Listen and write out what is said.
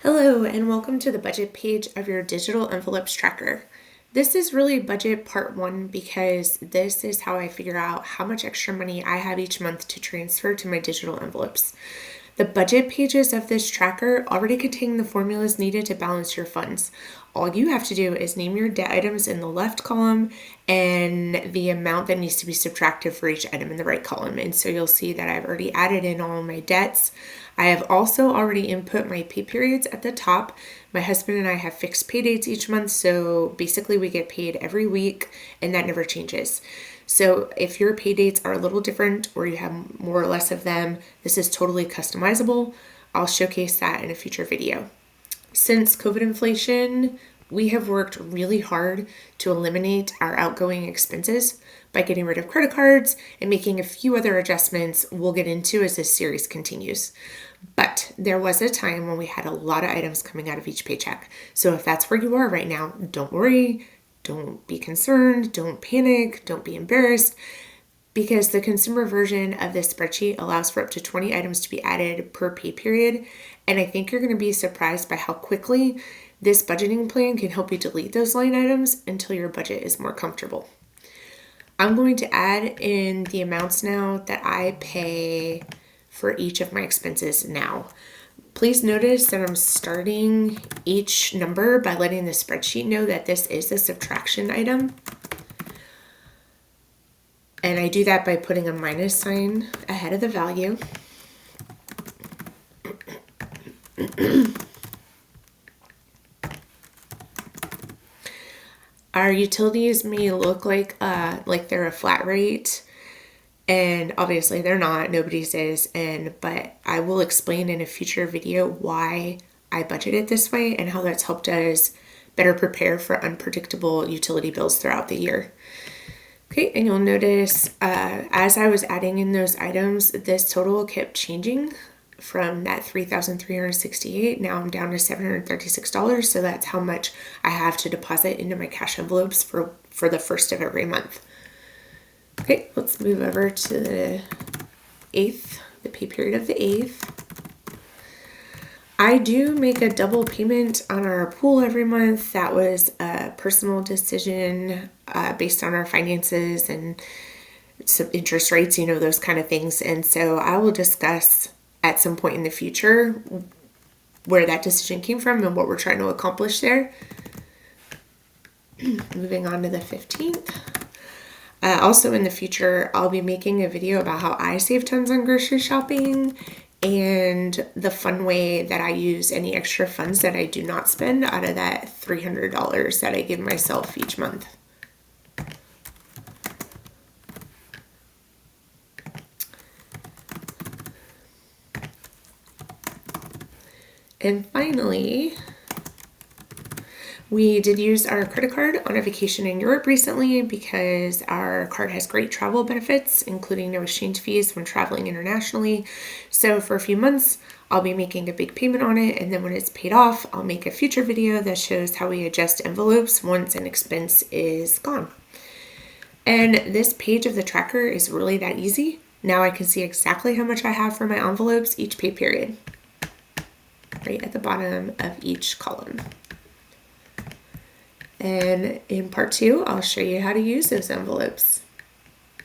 Hello and welcome to the budget page of your digital envelopes tracker. This is really budget part one because this is how I figure out how much extra money I have each month to transfer to my digital envelopes. The budget pages of this tracker already contain the formulas needed to balance your funds. All you have to do is name your debt items in the left column and the amount that needs to be subtracted for each item in the right column. And so you'll see that I've already added in all my debts. I have also already input my pay periods at the top. My husband and I have fixed pay dates each month, so basically we get paid every week and that never changes. So if your pay dates are a little different or you have more or less of them, this is totally customizable. I'll showcase that in a future video. Since COVID inflation, we have worked really hard to eliminate our outgoing expenses by getting rid of credit cards and making a few other adjustments we'll get into as this series continues. But there was a time when we had a lot of items coming out of each paycheck. So if that's where you are right now, don't worry, don't be concerned, don't panic, don't be embarrassed, because the consumer version of this spreadsheet allows for up to 20 items to be added per pay period. And I think you're going to be surprised by how quickly this budgeting plan can help you delete those line items until your budget is more comfortable. I'm going to add in the amounts now that I pay for each of my expenses now. Please notice that I'm starting each number by letting the spreadsheet know that this is a subtraction item. And I do that by putting a minus sign ahead of the value. Our utilities may look like they're a flat rate, and obviously they're not, nobody's is, but I will explain in a future video why I budget it this way and how that's helped us better prepare for unpredictable utility bills throughout the year. Okay, and you'll notice as I was adding in those items, this total kept changing from that $3,368. Now I'm down to $736. So that's how much I have to deposit into my cash envelopes for the first of every month. Okay, let's move over to the 8th, the pay period of the 8th. I do make a double payment on our pool every month. That was a personal decision based on our finances and some interest rates, those kind of things. And so I will discuss at some point in the future where that decision came from and what we're trying to accomplish there. Moving on to the 15th. Also in the future, I'll be making a video about how I save tons on grocery shopping and the fun way that I use any extra funds that I do not spend out of that $300 that I give myself each month. And finally, we did use our credit card on a vacation in Europe recently because our card has great travel benefits, including no exchange fees when traveling internationally. So for a few months, I'll be making a big payment on it. And then when it's paid off, I'll make a future video that shows how we adjust envelopes once an expense is gone. And this page of the tracker is really that easy. Now I can see exactly how much I have for my envelopes each pay period, right at the bottom of each column. And in part two, I'll show you how to use those envelopes.